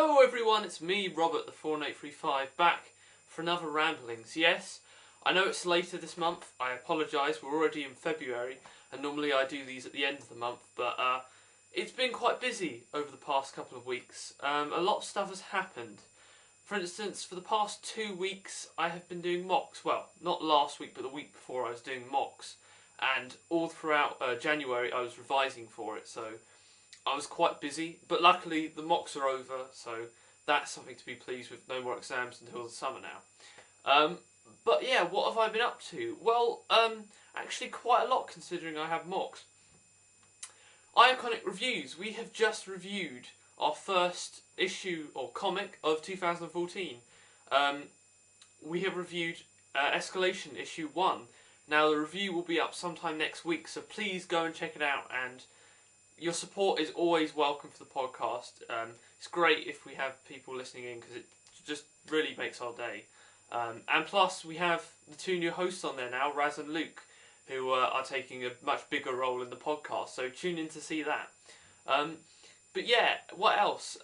Hello everyone, it's me, Robert, the Thefallen835, back for another Ramblings. Yes, I know it's later this month, I apologise, we're already in February, and normally I do these at the end of the month, but it's been quite busy over the past couple of weeks. A lot of stuff has happened. For instance, for the past 2 weeks I have been doing mocks. Well, not last week, but the week before I was doing mocks, and all throughout January I was revising for it, so I was quite busy, but luckily the mocks are over, so that's something to be pleased with. No more exams until the summer now. But yeah, what have I been up to? Well, actually quite a lot considering I have mocks. Iaconic Reviews, we have just reviewed our first issue or comic of 2014. We have reviewed Escalation issue 1. Now the review will be up sometime next week, so please go and check it out, and your support is always welcome for the podcast. It's great if we have people listening in because it just really makes our day. And plus, we have the 2 new hosts on there now, Raz and Luke, who are taking a much bigger role in the podcast. So tune in to see that. But yeah, what else?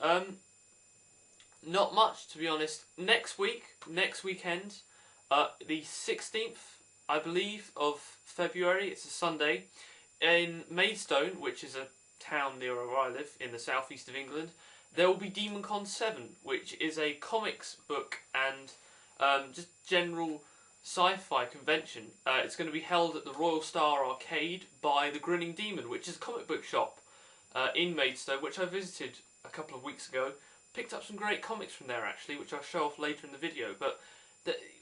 Not much, to be honest. Next weekend, the 16th, I believe, of February, it's a Sunday, in Maidstone, which is a town near where I live in the southeast of England, there will be Demoncon7, which is a comics book and just general sci-fi convention. It's going to be held at the Royal Star Arcade by the Grinning Demon, which is a comic book shop in Maidstone, which I visited a couple of weeks ago. Picked up some great comics from there actually, which I'll show off later in the video. But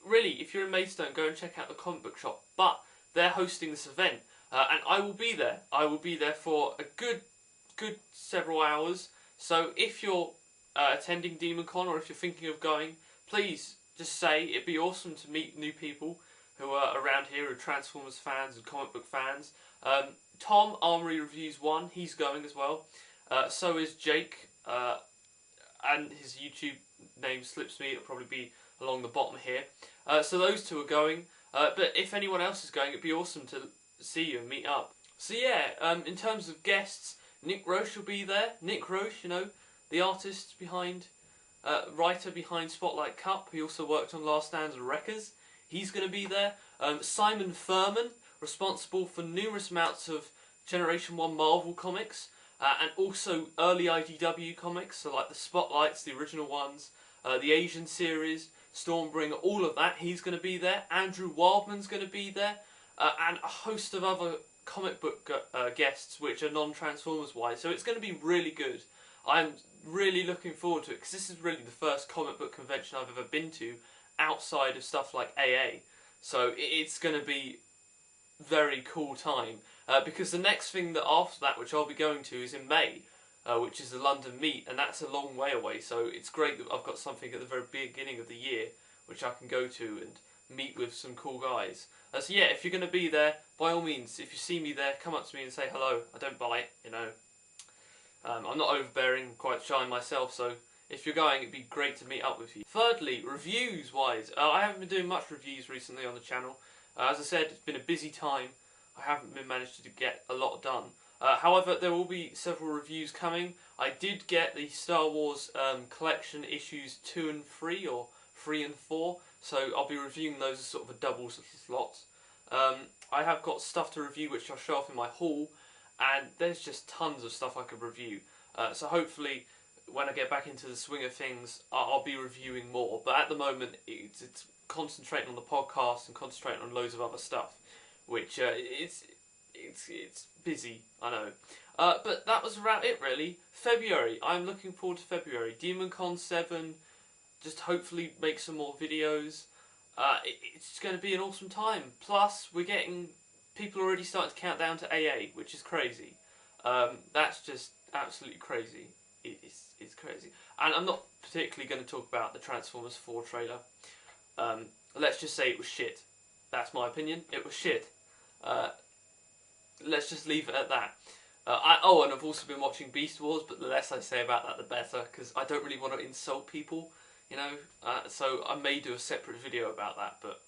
really, if you're in Maidstone, go and check out the comic book shop. But they're hosting this event. And I will be there. I will be there for a good several hours. So if you're attending Demoncon or if you're thinking of going, please just say. It'd be awesome to meet new people who are around here, who are Transformers fans and comic book fans. Tom, Armory Reviews 1, he's going as well. So is Jake, and his YouTube name slips me. It'll probably be along the bottom here. So those 2 are going. But if anyone else is going, it'd be awesome to see you and meet up. So yeah, in terms of guests, Nick Roche will be there. Nick Roche, you know, the artist behind, writer behind Spotlight Cup. He also worked on Last Stands and Wreckers. He's going to be there. Simon Furman, responsible for numerous amounts of Generation 1 Marvel comics, and also early IDW comics, so like the Spotlights, the original ones, the Asian series, Stormbringer, all of that. He's going to be there. Andrew Wildman's going to be there. And a host of other comic book guests which are non-Transformers wise, so it's going to be really good. I'm really looking forward to it because this is really the first comic book convention I've ever been to outside of stuff like AA, so it's going to be very cool time, because the next thing that after that which I'll be going to is in May, which is the London Meet, and that's a long way away, so it's great that I've got something at the very beginning of the year which I can go to and meet with some cool guys. So yeah, if you're going to be there, by all means, if you see me there, come up to me and say hello. I don't bite, you know. I'm not overbearing, quite shy myself, so if you're going, it'd be great to meet up with you. Thirdly, reviews-wise, I haven't been doing much reviews recently on the channel. As I said, it's been a busy time. I haven't been managed to get a lot done. However, there will be several reviews coming. I did get the Star Wars collection issues 2 and 3, or 3 and 4, so I'll be reviewing those as sort of a double slot. I have got stuff to review which I'll show off in my haul, and there's just tons of stuff I could review. So hopefully when I get back into the swing of things, I'll be reviewing more. But at the moment, it's concentrating on the podcast and concentrating on loads of other stuff, which it's busy, I know. But that was about it really. February, I'm looking forward to February. Demoncon7, just hopefully make some more videos. It's going to be an awesome time. Plus, we're getting people already starting to count down to AA, which is crazy. That's just absolutely crazy. It's crazy. And I'm not particularly going to talk about the Transformers 4 trailer. Let's just say it was shit. That's my opinion. It was shit. Let's just leave it at that. And I've also been watching Beast Wars, but the less I say about that, the better, because I don't really want to insult people, you know. So I may do a separate video about that, but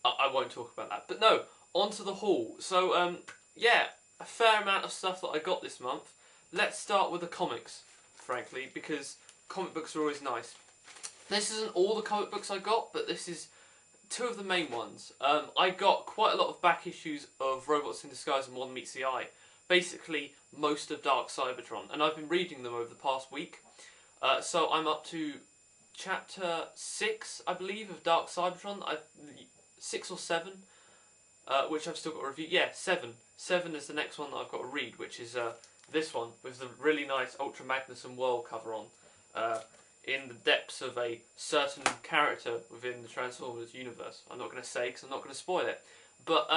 I won't talk about that. But no, on to the haul. So, yeah, a fair amount of stuff that I got this month. Let's start with the comics, frankly, because comic books are always nice. This isn't all the comic books I got, but this is two of the main ones. I got quite a lot of back issues of Robots in Disguise and Modern Meets the Eye. Basically, most of Dark Cybertron, and I've been reading them over the past week. So I'm up to chapter 6, I believe, of Dark Cybertron. 6 or 7, which I've still got to review. Yeah, 7. 7 is the next one that I've got to read, which is this one, with the really nice Ultra Magnus and World cover on. In the depths of a certain character within the Transformers universe. I'm not going to say because I'm not going to spoil it. But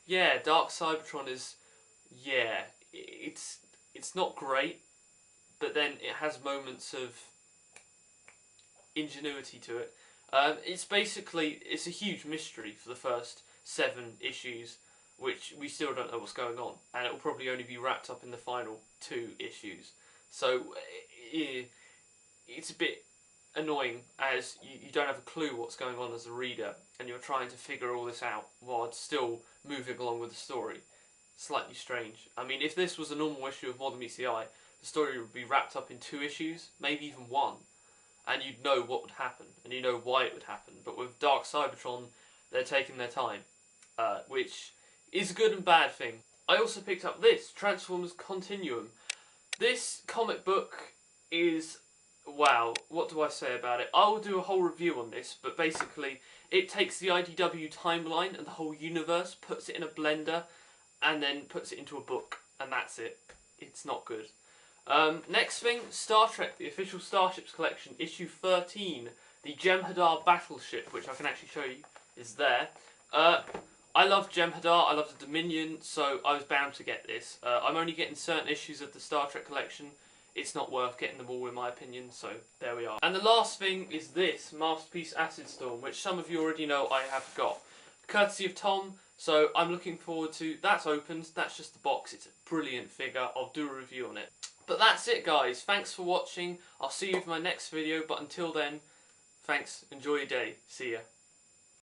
yeah, Dark Cybertron is, yeah, it's not great, but then it has moments of ingenuity to it. It's a huge mystery for the first 7 issues, which we still don't know what's going on, and it will probably only be wrapped up in the final 2 issues. So it's a bit annoying, as you don't have a clue what's going on as a reader, and you're trying to figure all this out while it's still moving along with the story. Slightly strange. I mean, if this was a normal issue of Modern Meets the Eye, the story would be wrapped up in 2 issues, maybe even 1, and you'd know what would happen, and you know why it would happen. But with Dark Cybertron, they're taking their time, which is a good and bad thing. I also picked up this, Transformers Continuum. This comic book is, wow, what do I say about it? I will do a whole review on this, but basically it takes the IDW timeline and the whole universe, puts it in a blender, and then puts it into a book, and that's it. It's not good. Next thing, Star Trek, the official Starships collection, issue 13, the Jem'Hadar battleship, which I can actually show you, is there. I love Jem'Hadar, I love the Dominion, so I was bound to get this. I'm only getting certain issues of the Star Trek collection. It's not worth getting them all in my opinion, so there we are. And the last thing is this, Masterpiece Acid Storm, which some of you already know I have got. Courtesy of Tom, so I'm looking forward to, that's opened, that's just the box, it's a brilliant figure, I'll do a review on it. But that's it guys, thanks for watching, I'll see you for my next video, but until then, thanks, enjoy your day, see ya.